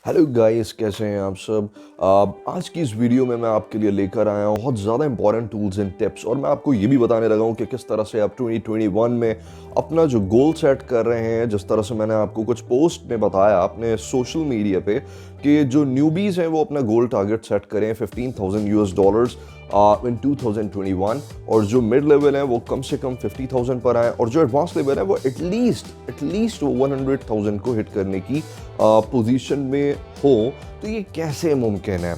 Hello guys, कैसे हैं आप सब। आज की इस वीडियो में मैं आपके लिए लेकर आया हूँ बहुत ज़्यादा इंपॉर्टेंट टूल्स एंड टिप्स, और मैं आपको ये भी बताने लगा हूँ कि किस तरह से आप 2021 में अपना जो गोल सेट कर रहे हैं। जिस तरह से मैंने आपको कुछ पोस्ट में बताया अपने सोशल मीडिया पे कि जो न्यूबीज़ हैं वो अपना गोल टारगेट सेट करें $15,000 इन 2021, और जो मिड लेवल है वो कम से कम 50,000 पर आए, और जो एडवांस लेवल है वो एटलीस्ट वो 100,000 को हिट करने की पोजीशन में हो। तो ये कैसे मुमकिन है?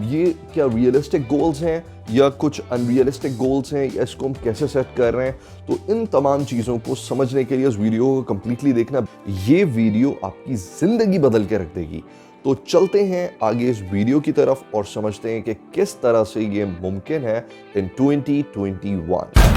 ये क्या रियलिस्टिक गोल्स हैं या कुछ अनरियलिस्टिक गोल्स हैं, या इसको हम कैसे सेट कर रहे हैं? तो इन तमाम चीज़ों को समझने के लिए इस वीडियो को कंप्लीटली देखना। ये वीडियो आपकी ज़िंदगी बदल के रख देगी। तो चलते हैं आगे इस वीडियो की तरफ और समझते हैं कि किस तरह से ये मुमकिन है इन 2021।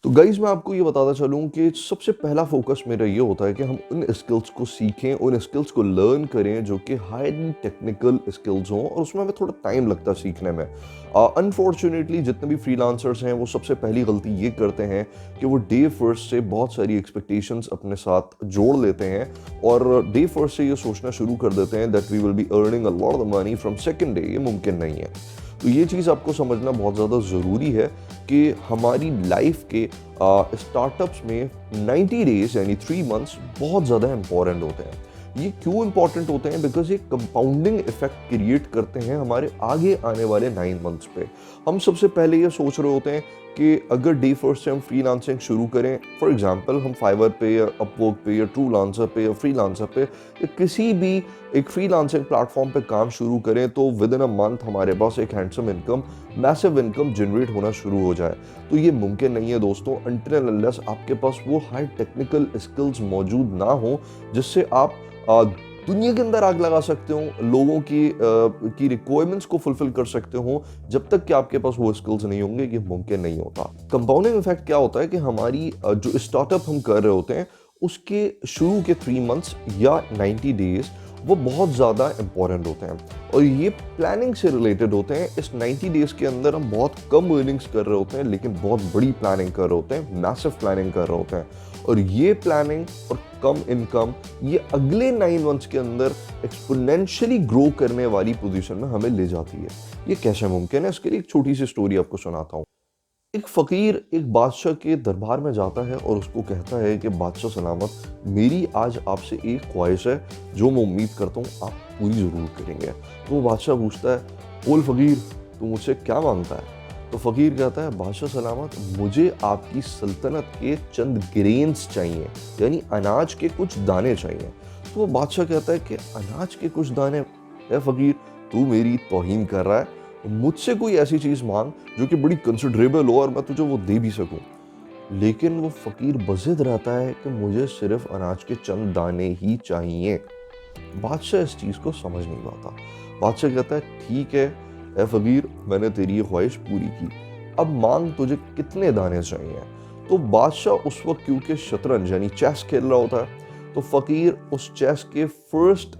तो गाइज, मैं आपको ये बताता चलूँ कि सबसे पहला फोकस मेरा ये होता है कि हम उन स्किल्स को सीखें, उन स्किल्स को लर्न करें जो कि हाईली टेक्निकल स्किल्स हों, और उसमें हमें थोड़ा टाइम लगता है सीखने में। अनफॉर्चुनेटली जितने भी फ्रीलांसर्स हैं वो सबसे पहली गलती ये करते हैं कि वो डे फर्स्ट से बहुत सारी एक्सपेक्टेशंस अपने साथ जोड़ लेते हैं, और डे फर्स्ट से ये सोचना शुरू कर देते हैं that we will be earning a lot of money from second day. ये मुमकिन नहीं है। तो ये चीज़ आपको समझना बहुत ज़्यादा ज़रूरी है कि हमारी लाइफ के स्टार्टअप्स में 90 डेज यानी 3 मंथ्स बहुत ज़्यादा इंपॉर्टेंट होते हैं। ये क्यों इंपॉर्टेंट होते हैं? बिकॉज ये कंपाउंडिंग इफेक्ट क्रिएट करते हैं हमारे आगे आने वाले 9 मंथ्स पे। हम सबसे पहले ये सोच रहे होते हैं कि अगर डे फर्स्ट से हम फ्रीलांसिंग शुरू करें, फॉर एग्जांपल हम फाइवर पे या अपवर्क पे या ट्रूलांसर पे या फ्रीलांसर पे या किसी भी एक फ्रीलांसिंग प्लेटफॉर्म पे काम शुरू करें, तो विद इन अ मंथ हमारे पास एक handsome income, massive income generate होना शुरू हो जाए। तो ये मुमकिन नहीं है दोस्तों, अनटिल अनलेस आपके पास वो हाई टेक्निकल स्किल्स मौजूद ना हो जिससे आप दुनिया के अंदर आग लगा सकते हो, लोगों की रिक्वायरमेंट्स को फुलफिल कर सकते हो। जब तक कि आपके पास वो स्किल्स नहीं होंगे ये मुमकिन नहीं होता। कंपाउंडिंग इफेक्ट क्या होता है कि हमारी जो स्टार्टअप हम कर रहे होते हैं उसके शुरू के 3 मंथ्स या 90 डेज वो बहुत ज़्यादा इंपॉर्टेंट होते हैं, और ये प्लानिंग से रिलेटेड होते हैं। इस 90 डेज के अंदर हम बहुत कम अर्निंग्स कर रहे होते हैं लेकिन बहुत बड़ी प्लानिंग कर रहे होते हैं, मैसिव प्लानिंग कर रहे होते हैं, और ये प्लानिंग और कम इनकम ये अगले 9 मंथ्स के अंदर एक्सपोनेंशियली ग्रो करने वाली पोजीशन में हमें ले जाती है। ये कैसे मुमकिन है? इसके लिए एक छोटी सी स्टोरी आपको सुनाता हूँ। एक फकीर एक बादशाह के दरबार में जाता है और उसको कहता है कि बादशाह सलामत, मेरी आज आपसे एक ख्वाहिश है जो मैं उम्मीद करता हूँ आप पूरी ज़रूर करेंगे। तो वो बादशाह पूछता है, बोल फकीर, तू मुझसे क्या मांगता है? तो फकीर कहता है, बादशाह सलामत, मुझे आपकी सल्तनत के चंद ग्रेन्स चाहिए, यानी अनाज के कुछ दाने चाहिए। तो वो बादशाह कहता है कि अनाज के कुछ दाने? है फकीर, तू मेरी तौहीन कर रहा है? मुझसे कोई ऐसी चीज़ मांग जो कि बड़ी कंसिडरेबल हो और मैं तुझे वो दे भी सकूं। लेकिन वो फकीर बज़िद रहता है कि मुझे सिर्फ अनाज के चंद दाने ही चाहिए। बादशाह इस चीज़ को समझ नहीं पाता। बादशाह कहता है, ठीक है ए फकीर, मैंने तेरी ये ख्वाहिश पूरी की, अब मांग तुझे कितने दाने चाहिए। तो बादशाह उस वक्त क्योंकि शतरंज यानी चेस खेल रहा होता है, तो फकीर उस चेस के फर्स्ट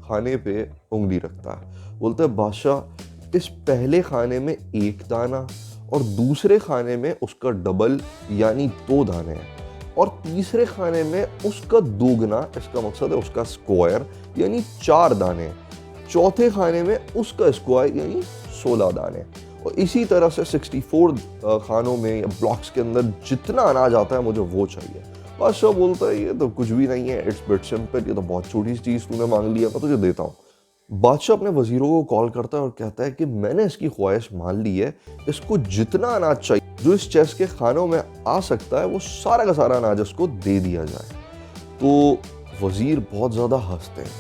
खाने पे उंगली रखता है। बोलता है, बादशाह, इस पहले खाने में एक दाना और दूसरे खाने में उसका डबल यानी 2 दाने हैं, और तीसरे खाने में उसका दोगुना, इसका मकसद है उसका स्क्वायर यानी 4 दाने, चौथे खाने में उसका स्क्वायर यानी 16 दाने, और इसी तरह से 64 खानों में या ब्लॉक्स के अंदर जितना अनाज आता है मुझे वो चाहिए। बादशाह बोलता है, ये तो कुछ भी नहीं है, इट्स बिट सिंपल, ये तो बहुत छोटी सी चीज़ तूने मांग लिया, मैं तुझे देता हूँ। बादशाह अपने वजीरों को कॉल करता है और कहता है कि मैंने इसकी ख्वाहिश मान ली है, इसको जितना अनाज चाहिए जो इस चेस के खानों में आ सकता है वो सारा का सारा अनाज इसको दे दिया जाए। तो वजीर बहुत ज़्यादा हंसते हैं,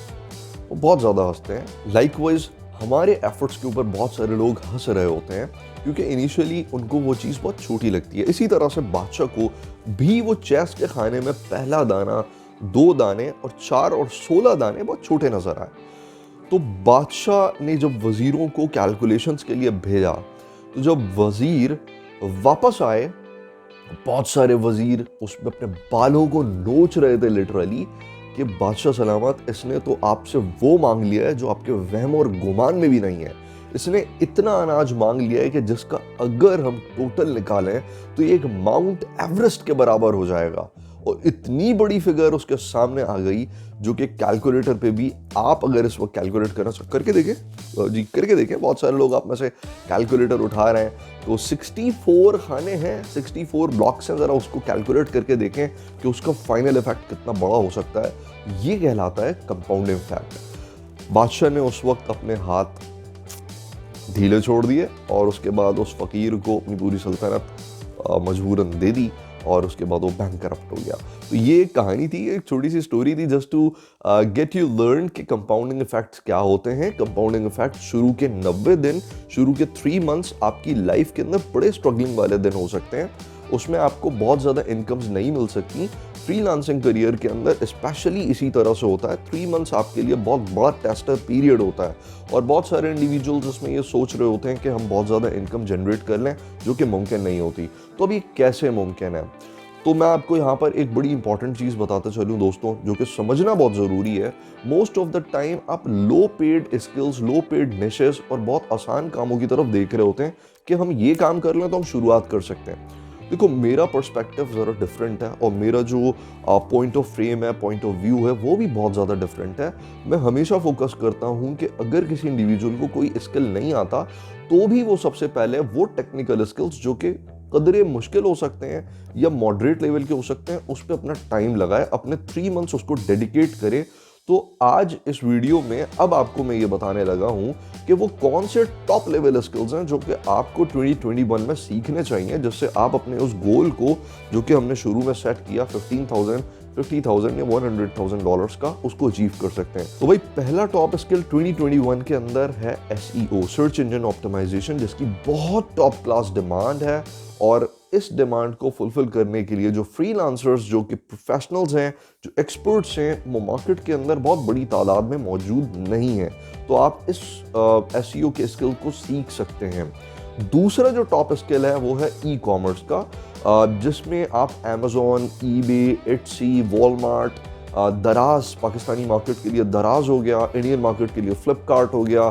वो बहुत ज़्यादा हंसते हैं। लाइकवाइज हमारे एफर्ट्स के ऊपर बहुत सारे लोग हंस रहे होते हैं क्योंकि इनिशियली उनको वो चीज़ बहुत छोटी लगती है। इसी तरह से बादशाह को भी वो चेस के खाने में पहला दाना, 2 दाने और 4 और 16 दाने बहुत छोटे नजर आए। तो बादशाह ने जब वजीरों को कैलकुलेशंस के लिए भेजा, तो जब वजीर वापस आए, बहुत सारे वजीर उसमें अपने बालों को नोच रहे थे लिटरली कि बादशाह सलामत, इसने तो आपसे वो मांग लिया है जो आपके वहम और गुमान में भी नहीं है। इसने इतना अनाज मांग लिया है कि जिसका अगर हम टोटल निकालें तो ये एक माउंट एवरेस्ट के बराबर हो जाएगा। और इतनी बड़ी फिगर उसके सामने आ गई जो कि कैलकुलेटर पे भी आप अगर इस वक्त कैलकुलेट करना करके देखें जी, करके देखें, बहुत सारे लोग आप में से कैलकुलेटर उठा रहे हैं तो 64 खाने हैं, 64 ब्लॉक्स हैं, ज़रा उसको कैलकुलेट करके देखें कि उसका फाइनल इफेक्ट कितना बड़ा हो सकता है। ये कहलाता है कंपाउंडिंग इफेक्ट। बादशाह ने उस वक्त अपने हाथ ढीले छोड़ दिए और उसके बाद उस फकीर को अपनी पूरी सल्तनत मजबूरन दे दी और उसके बाद वो बैंक करप्ट हो गया। तो ये एक कहानी थी, एक छोटी सी स्टोरी थी, just to get you learn कि कंपाउंडिंग इफेक्ट्स क्या होते हैं। कंपाउंडिंग इफेक्ट शुरू के 90 दिन, शुरू के 3 मंथ्स आपकी लाइफ के अंदर बड़े स्ट्रगलिंग वाले दिन हो सकते हैं। उसमें आपको बहुत ज़्यादा इनकम्स नहीं मिल सकती। फ्रीलांसिंग करियर के अंदर स्पेशली इसी तरह से होता है। 3 मंथ्स आपके लिए बहुत बड़ा टेस्टर पीरियड होता है और बहुत सारे इंडिविजुअल्स इसमें ये सोच रहे होते हैं कि हम बहुत ज़्यादा इनकम जनरेट कर लें, जो कि मुमकिन नहीं होती। तो अब ये कैसे मुमकिन है? तो मैं आपको यहाँ पर एक बड़ी इंपॉर्टेंट चीज़ बताते चलूँ दोस्तों, जो कि समझना बहुत ज़रूरी है। मोस्ट ऑफ द टाइम आप लो पेड स्किल्स, लो पेड निशेस और बहुत आसान कामों की तरफ देख रहे होते हैं कि हम ये काम कर लें तो हम शुरुआत कर सकते हैं। देखो, मेरा पर्सपेक्टिव ज़रा डिफरेंट है और मेरा जो पॉइंट ऑफ फ्रेम है, पॉइंट ऑफ व्यू है, वो भी बहुत ज़्यादा डिफरेंट है। मैं हमेशा फोकस करता हूँ कि अगर किसी इंडिविजुअल को कोई स्किल नहीं आता तो भी वो सबसे पहले वो टेक्निकल स्किल्स जो कि कदरे मुश्किल हो सकते हैं या मॉडरेट लेवल के हो सकते हैं, उस पर अपना टाइम लगाए, अपने 3 मंथ्स उसको डेडिकेट करे। तो आज इस वीडियो में अब आपको मैं ये बताने लगा हूं कि वो कौन से टॉप लेवल स्किल्स हैं जो कि आपको 2021 में सीखने चाहिए, जिससे आप अपने उस गोल को, जो कि हमने शुरू में सेट किया 15,000, 50,000 या $100,000 का, उसको अचीव कर सकते हैं। तो भाई, पहला टॉप स्किल 2021 के अंदर है SEO, सर्च इंजन ऑप्टिमाइजेशन, जिसकी बहुत टॉप क्लास डिमांड है। और इस डिमांड को फुलफिल करने के लिए जो फ्रीलांसर्स, जो कि प्रोफेशनल्स हैं, जो एक्सपर्ट्स हैं, वो मार्केट के अंदर बहुत बड़ी तादाद में मौजूद नहीं है। तो आप इस SEO के स्किल को सीख सकते हैं। दूसरा जो टॉप स्किल है वो है ई कॉमर्स का, जिसमें आप Amazon, eBay, Etsy, Walmart, दराज, पाकिस्तानी मार्केट के लिए दराज हो गया, इंडियन मार्केट के लिए फ्लिपकार्ट हो गया,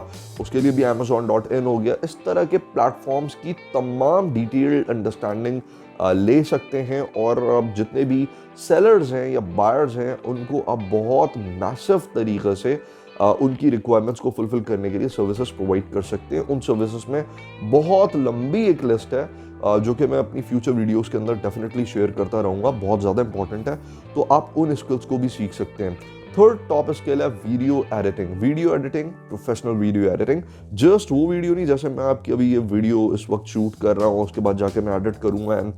उसके लिए भी Amazon.in हो गया, इस तरह के प्लेटफॉर्म्स की तमाम डिटेल्ड अंडरस्टैंडिंग ले सकते हैं। और जितने भी सेलर्स हैं या बायर्स हैं, उनको अब बहुत मैसिव तरीके से उनकी रिक्वायरमेंट्स को फुलफिल करने के लिए सर्विसेज प्रोवाइड कर सकते हैं। उन सर्विसेज में बहुत लंबी एक लिस्ट है जो कि मैं अपनी फ्यूचर वीडियोस के अंदर डेफिनेटली शेयर करता रहूँगा, बहुत ज़्यादा इंपॉर्टेंट है। तो आप उन स्किल्स को भी सीख सकते हैं। थर्ड टॉप स्किल है video editing. Video editing, professional video editing, just वो वीडियो नहीं जैसे मैं आपकी अभी ये वीडियो इस वक्त शूट कर रहा हूँ, उसके बाद जाके मैं एडिट करूँगा and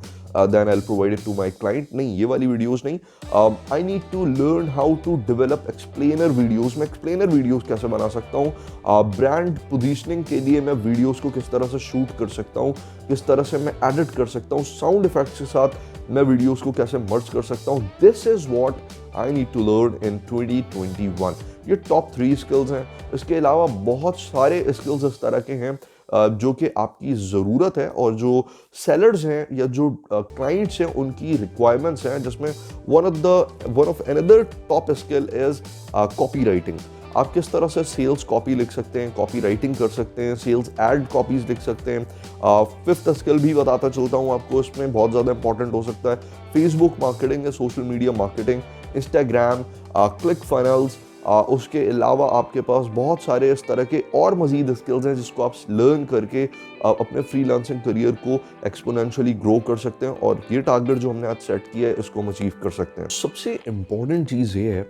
then I will provide it to my client. नहीं, ये वाली वीडियोस नहीं। I need to learn how to develop explainer videos. मैं एक्सप्लेनर वीडियोस कैसे बना सकता हूँ, ब्रांड पोजीशनिंग के लिए मैं वीडियोस को किस तरह से शूट कर सकता हूँ, किस तरह से मैं एडिट कर सकता हूँ, साउंड इफेक्ट्स के साथ मैं वीडियोस को कैसे मर्ज कर सकता हूँ। This is what I need to learn in 2021। ये टॉप 3 स्किल्स हैं। इसके अलावा बहुत सारे स्किल्स इस तरह के हैं जो कि आपकी ज़रूरत है और जो सेलर्स हैं या जो क्लाइंट्स हैं उनकी रिक्वायरमेंट्स हैं, जिसमें one of another top skill is copy writing. आप किस तरह से सेल्स कॉपी लिख सकते हैं, कॉपी राइटिंग कर सकते हैं, सेल्स एड कॉपीज लिख सकते हैं। फिफ्थ स्किल भी बताता चलता हूँ आपको, इसमें बहुत ज़्यादा इंपॉर्टेंट हो सकता है फेसबुक मार्केटिंग या social media marketing, Instagram, click funnels. उसके अलावा आपके पास बहुत सारे इस तरह के और मज़ीद स्किल्स हैं जिसको आप लर्न करके अपने फ्रीलांसिंग करियर को एक्सपोनेंशियली ग्रो कर सकते हैं। और ये टारगेट जो हमने आज सेट किया है, इसको हम अचीव कर सकते हैं। सबसे इम्पॉर्टेंट चीज़ ये है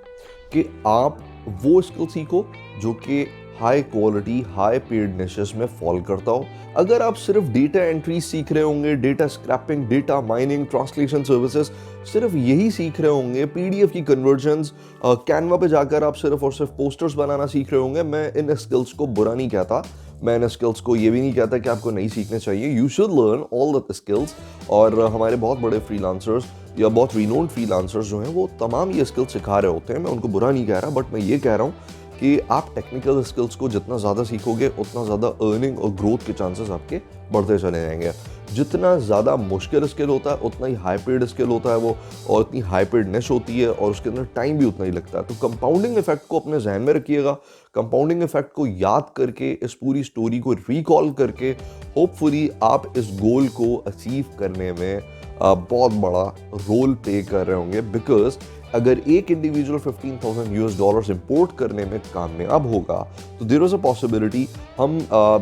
कि आप वो स्किल सीखो जो कि high quality, high paid niches में फॉल करता हो। अगर आप सिर्फ डेटा एंट्री सीख रहे होंगे, data scraping, data mining, translation services, सिर्फ यही सीख रहे होंगे, PDF की कन्वर्जन्स, कैनवा पे जाकर आप सिर्फ और सिर्फ पोस्टर्स बनाना सीख रहे होंगे, मैं इन स्किल्स को बुरा नहीं कहता। मैं इन स्किल्स को ये भी नहीं कहता कि आपको नहीं सीखने चाहिए। You should learn all the skills. और हमारे बहुत बड़े फ्रीलांसर्स या बहुत रिनोन्ड फ्रीलांसर्स जो हैं वो तमाम ये स्किल्स सिखा रहे होते हैं। मैं उनको बुरा नहीं कह रहा, बट मैं ये कह रहा हूँ कि आप टेक्निकल स्किल्स को जितना ज़्यादा सीखोगे उतना ज़्यादा अर्निंग और ग्रोथ के चांसेस आपके बढ़ते चले जाएंगे। जितना ज़्यादा मुश्किल स्किल होता है उतना ही हाई पेड स्किल होता है वो, और उतनी हाई पेड निश होती है और उसके अंदर टाइम भी उतना ही लगता है। तो कंपाउंडिंग इफेक्ट को अपने जहन में रखिएगा। कंपाउंडिंग इफेक्ट को याद करके, इस पूरी स्टोरी को रिकॉल करके होपफुली आप इस गोल को अचीव करने में बहुत बड़ा रोल प्ले कर रहे होंगे। बिकॉज अगर एक इंडिविजुअल $15,000 इंपोर्ट करने में कामयाब होगा तो देयर इज अ पॉसिबिलिटी हम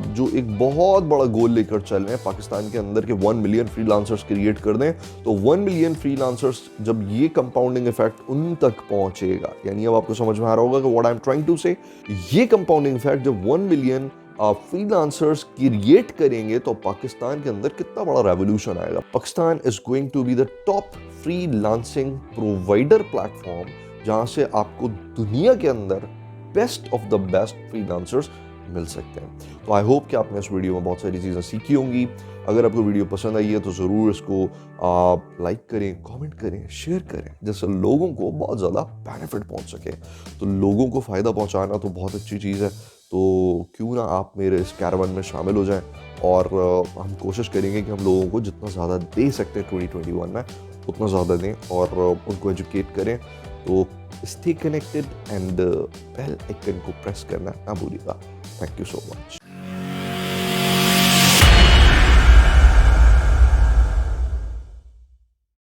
जो एक बहुत बड़ा गोल लेकर चल रहे हैं पाकिस्तान के अंदर के 1 मिलियन फ्रीलांसर्स क्रिएट कर दें, तो 1 मिलियन फ्रीलांसर्स जब ये कंपाउंडिंग इफेक्ट उन तक पहुंचेगा, यानी अब आपको समझ में आ रहा होगा कि what I am trying to say, ये कंपाउंडिंग इफेक्ट जब 1 मिलियन फ्रीलांसर्स क्रिएट करेंगे तो पाकिस्तान के अंदर कितना बड़ा रेवोल्यूशन आएगा। Pakistan is going to be the top freelancing provider platform, जहां से आपको दुनिया के अंदर best of the best freelancers मिल सकते हैं। तो आई होप कि आपने इस वीडियो में बहुत सारी चीज़ें सीखी होंगी। अगर आपको वीडियो पसंद आई है तो ज़रूर इसको लाइक करें, कमेंट करें, शेयर करें, जिससे लोगों को बहुत ज़्यादा बेनिफिट पहुंच सके। तो लोगों को फ़ायदा पहुंचाना तो बहुत अच्छी चीज़ है, तो क्यों ना आप मेरे इस कैरवन में शामिल हो जाएं और हम कोशिश करेंगे कि हम लोगों को जितना ज़्यादा दे सकते हैं 2021 में उतना ज़्यादा दें और उनको एजुकेट करें। तो stay connected and bell icon को प्रेस करना ना भूलिएगा। Thank you so much.